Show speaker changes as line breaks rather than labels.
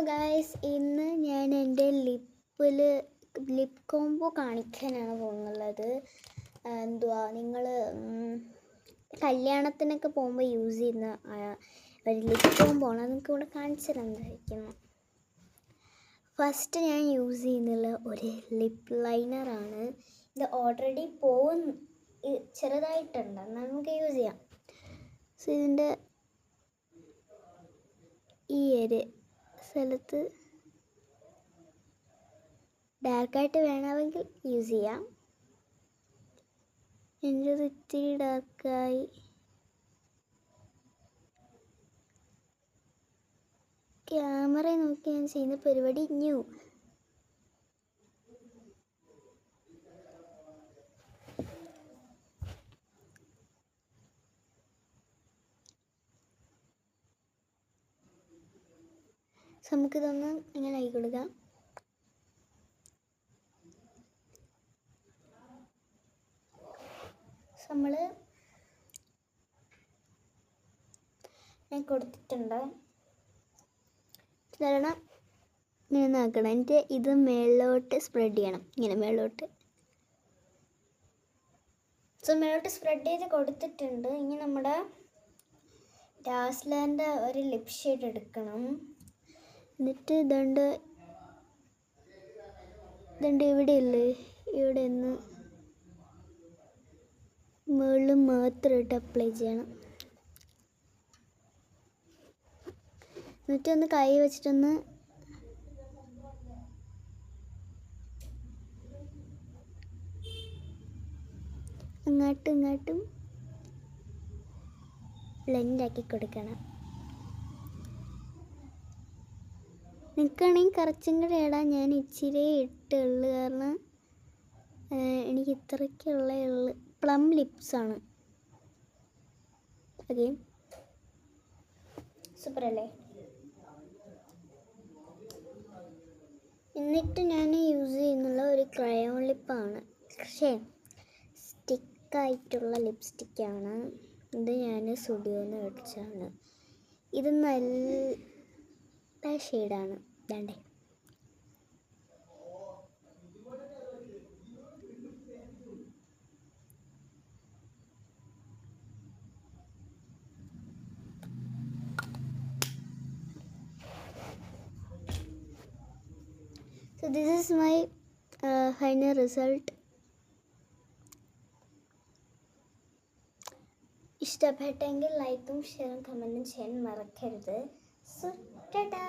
Guys, ഇന്ന് ഞാൻ എൻ്റെ ലിപ് കോംബോ കാണിക്കാനാണ് പോകുന്നത്. നിങ്ങൾ കല്യാണത്തിനൊക്കെ പോകുമ്പോൾ യൂസ് ചെയ്യുന്ന ഒരു ലിപ് കോംബോ ആണ്. നിങ്ങൾക്ക് ഇവിടെ കാണിച്ചു തന്നിരിക്കുന്നു. ഫസ്റ്റ് ഞാൻ യൂസ് ചെയ്യുന്നുള്ള ഒരു ലിപ് ലൈനറാണ്. ഇത് ഓൾറെഡി ചെറുതായിട്ടുണ്ട്, എന്നാൽ നമുക്ക് യൂസ് ചെയ്യാം. സോ ഇതിൻ്റെ ഈ ഒരു സ്ഥലത്ത് ഡാർക്കായിട്ട് വേണമെങ്കിൽ യൂസ് ചെയ്യാം. എൻ്റെ ഇത്തിരി ഡാർക്കായി. ക്യാമറ നോക്കി ഞാൻ ചെയ്യുന്ന പരിപാടി ന്യൂ. നമുക്കിതൊന്ന് ഇങ്ങനെ ആയി കൊടുക്കാം. ഞാൻ കൊടുത്തിട്ടുണ്ട്. കാരണം ഇങ്ങനെ നോക്കണം, എന്നിട്ട് ഇത് മേളിലോട്ട് സ്പ്രെഡ് ചെയ്യണം. ഇങ്ങനെ മേളിലോട്ട് സ്പ്രെഡ് ചെയ്ത് കൊടുത്തിട്ടുണ്ട്. ഇനി നമ്മുടെ ഡാസ്ലറിൻ്റെ ഒരു ലിപ് ഷെയ്ഡ് എടുക്കണം. എന്നിട്ട് ഇതുണ്ട് ഇവിടെ ഇല്ലേ, ഇവിടെ നിന്ന് മുകളിൽ മാത്രമായിട്ട് അപ്ലൈ ചെയ്യണം. എന്നിട്ടൊന്ന് കൈ വെച്ചിട്ടൊന്ന് അങ്ങോട്ടും ഇങ്ങോട്ടും ബ്ലെൻഡാക്കി കൊടുക്കണം. നിൽക്കുകയാണെങ്കിൽ കുറച്ചും കൂടെ ഇടാൻ ഞാൻ ഇച്ചിരി ഇട്ടുള്ളൂ. കാരണം എനിക്ക് ഇത്രയ്ക്കുള്ള പ്ലം ലിപ്സാണ്. ഓക്കെ, സൂപ്പർ അല്ലേ? എന്നിട്ട് ഞാൻ യൂസ് ചെയ്യുന്നുള്ള ഒരു ക്രയോൺ ലിപ്പാണ്. പക്ഷേ സ്റ്റിക്കായിട്ടുള്ള ലിപ്സ്റ്റിക്കാണ് ഇത്. ഞാൻ സ്റ്റുഡിയോന്ന് മേടിച്ചാണ്. ഇത് നല്ല ഷെയ്ഡാണ്. വേണ്ടേ? So this is my final result. ഇഷ്ടപ്പെട്ടെങ്കിൽ ലൈക്കും ഷെയറും കമൻറ്റും ചെയ്യാൻ മറക്കരുത്. സോ ടാറ്റാ.